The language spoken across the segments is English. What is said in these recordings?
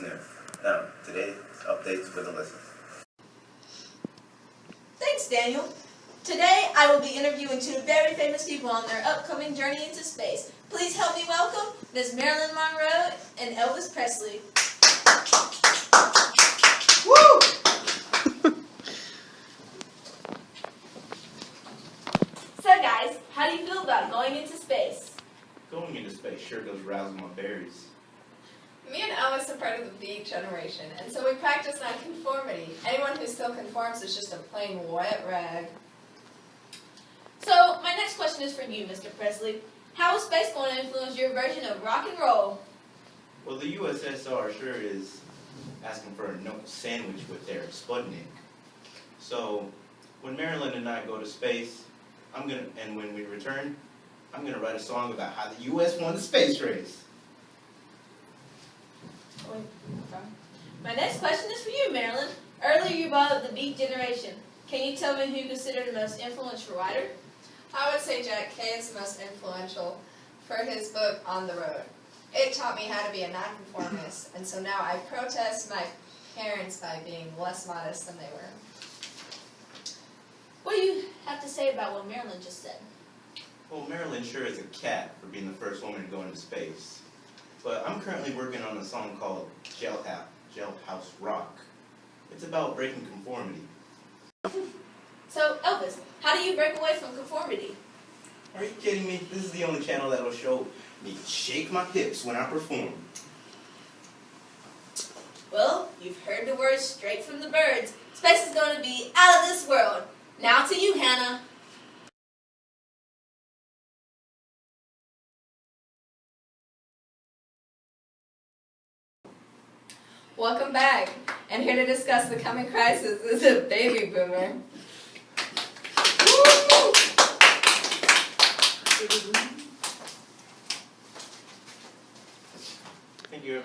p.m. Now, today's updates with Alyssa. Thanks, Daniel. Today, I will be interviewing two very famous people on their upcoming journey into space. Please help me welcome Ms. Marilyn Monroe and Elvis Presley. Woo! So guys, how do you feel about going into space? Going into space sure does razzle my berries. Me and Elvis are part of the Beat generation, and so we practice nonconformity. Anyone who still conforms is just a plain wet rag. So, my next question is for you, Mr. Presley. How is space going to influence your version of rock and roll? Well, the USSR sure is asking for a knuckle sandwich with their Sputnik. So, when Marilyn and I go to space, and when we return, I'm gonna write a song about how the U.S. won the space race. My next question is for you, Marilyn. Earlier you brought up the Beat generation. Can you tell me who you consider the most influential writer? I would say Jack Kay is the most influential for his book On the Road. It taught me how to be a nonconformist, and so now I protest my parents by being less modest than they were. What do you have to say about what Marilyn just said? Well, Marilyn sure is a cat for being the first woman to go into space. But I'm currently working on a song called Jailhouse Rock. It's about breaking conformity. So, Elvis, how do you break away from conformity? Are you kidding me? This is the only channel that will show me shake my hips when I perform. Well, you've heard the words straight from the birds. Space is going to be out of this world. Now to you, Hannah. Welcome back, and here to discuss the coming crisis is a baby boomer. Thank you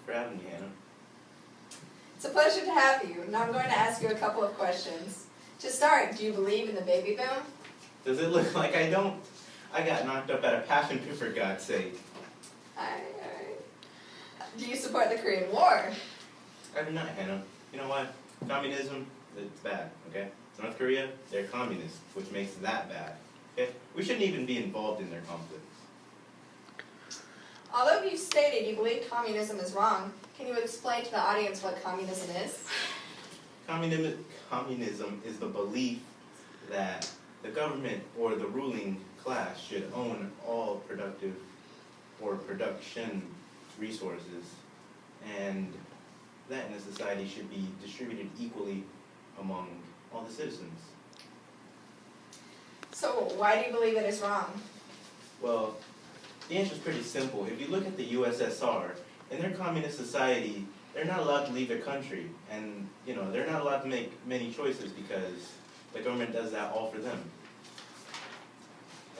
for having me, Hannah. It's a pleasure to have you. Now I'm going to ask you a couple of questions. To start, do you believe in the baby boom? Does it look like I don't? I got knocked up at a passion pit, for God's sake. Alright. Do you support the Korean War? I do not, Hannah. You know what? Communism, it's bad, okay? North Korea, they're communist, which makes that bad. Okay? We shouldn't even be involved in their conflicts. Although you stated you believe communism is wrong, can you explain to the audience what communism is? Communism is the belief that the government or the ruling class should own all productive or production resources, and that in a society should be distributed equally among all the citizens. So why do you believe it is wrong? Well, the answer is pretty simple. If you look at the USSR, in their communist society, they're not allowed to leave their country, and they're not allowed to make many choices because the government does that all for them.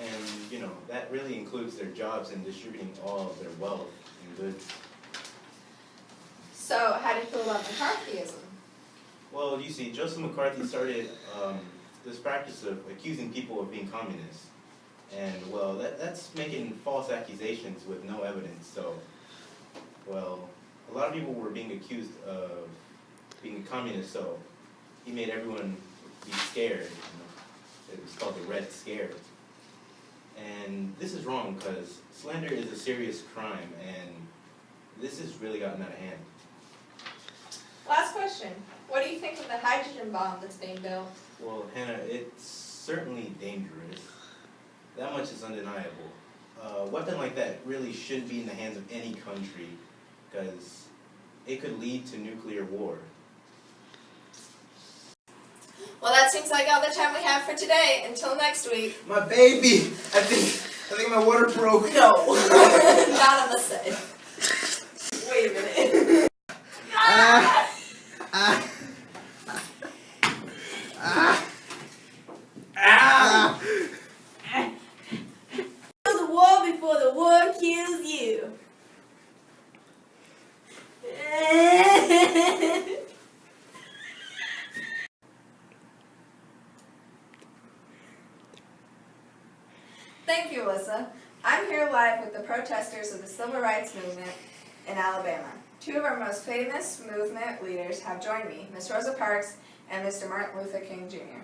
And that really includes their jobs and distributing all of their wealth and goods. So how do you feel about McCarthyism? Well, you see, Joseph McCarthy started this practice of accusing people of being communists. And, well, that's making false accusations with no evidence. So, well, a lot of people were being accused of being a communist, so he made everyone be scared. It was called the Red Scare. And this is wrong because slander is a serious crime, and this has really gotten out of hand. Last question. What do you think of the hydrogen bomb that's being built? Well, Hannah, it's certainly dangerous. That much is undeniable. A weapon like that really shouldn't be in the hands of any country because it could lead to nuclear war. Well, that seems like all the time we have for today. Until next week. My baby! I think my water broke. No. Not on the set. Wait a minute. The war before the war kills you. Thank you, Alyssa. I'm here live with the protesters of the Civil Rights Movement in Alabama. Two of our most famous movement leaders have joined me, Miss Rosa Parks and Mr. Martin Luther King Jr.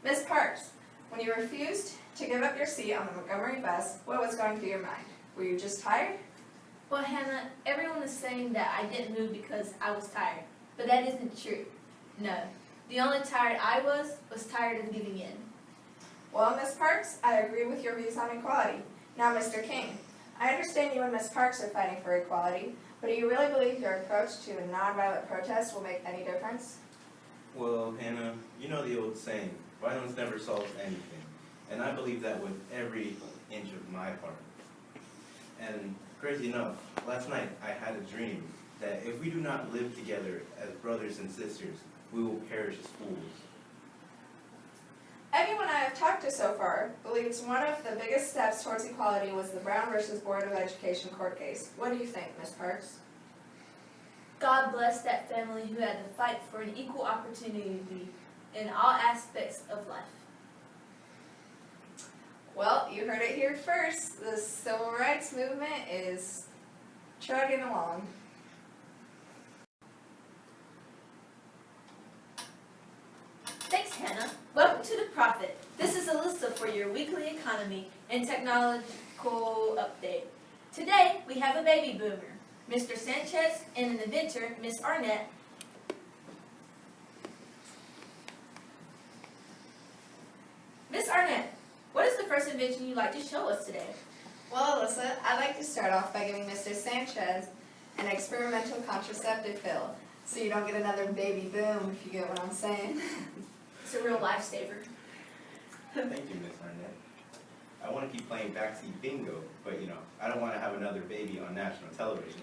Miss Parks, when you refused to give up your seat on the Montgomery bus, what was going through your mind? Were you just tired? Well, Hannah, everyone is saying that I didn't move because I was tired, but that isn't true. No, the only tired I was tired of giving in. Well, Miss Parks, I agree with your views on equality. Now, Mr. King, I understand you and Miss Parks are fighting for equality, but do you really believe your approach to a nonviolent protest will make any difference? Well, Hannah, you know the old saying, violence never solves anything. And I believe that with every inch of my heart. And crazy enough, last night I had a dream that if we do not live together as brothers and sisters, we will perish as fools. Everyone I have talked to so far believes one of the biggest steps towards equality was the Brown versus Board of Education court case. What do you think, Miss Parks? God bless that family who had to fight for an equal opportunity in all aspects of life. Well, you heard it here first. The civil rights movement is chugging along. Thanks, Hannah. Welcome to The Prophet. This is Alyssa for your weekly economy and technological update. Today, we have a baby boomer, Mr. Sanchez, and an inventor, Miss Arnett. Miss Arnett, what is the first invention you'd like to show us today? Well, Alyssa, I'd like to start off by giving Mr. Sanchez an experimental contraceptive pill, so you don't get another baby boom, if you get what I'm saying. It's a real lifesaver. Thank you, Miss Arnett. I want to keep playing backseat bingo, but I don't want to have another baby on national television.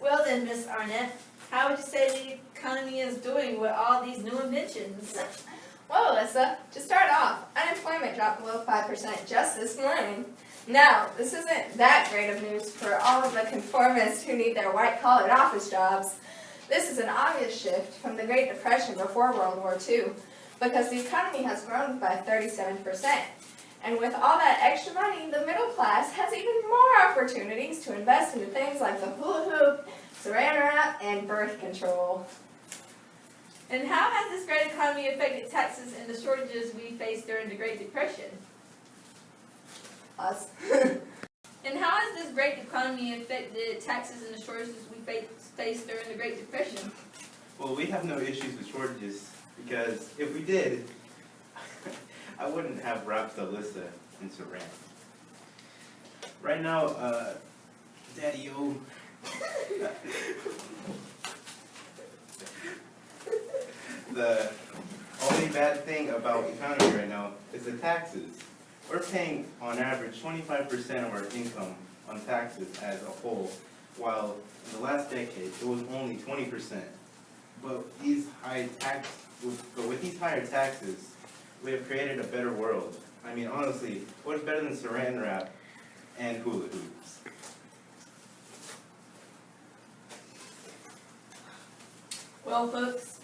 Well then, Miss Arnett, how would you say the economy is doing with all these new inventions? Well, Alyssa, to start off, unemployment dropped below 5% just this morning. Now, this isn't that great of news for all of the conformists who need their white-collared office jobs. This is an obvious shift from the Great Depression before World War II, because the economy has grown by 37%. And with all that extra money, the middle class has even more opportunities to invest into things like the hula hoop, saran wrap, and birth control. And how has this great economy affected taxes and the shortages we faced during the Great Depression? Us. And how has this great economy affected taxes and the shortages we faced during the Great Depression? Well, we have no issues with shortages, because if we did, I wouldn't have wrapped Alyssa in saran. Right now, Daddy-o, the only bad thing about the economy right now is the taxes. We're paying, on average, 25% of our income on taxes as a whole, while in the last decade, it was only 20%. But with these higher taxes, we have created a better world. I mean, honestly, what's better than saran wrap and hula hoops? Well, folks,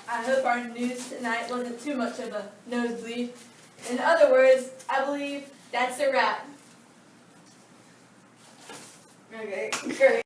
I hope our news tonight wasn't too much of a nosebleed. In other words, I believe that's a wrap. Okay, great.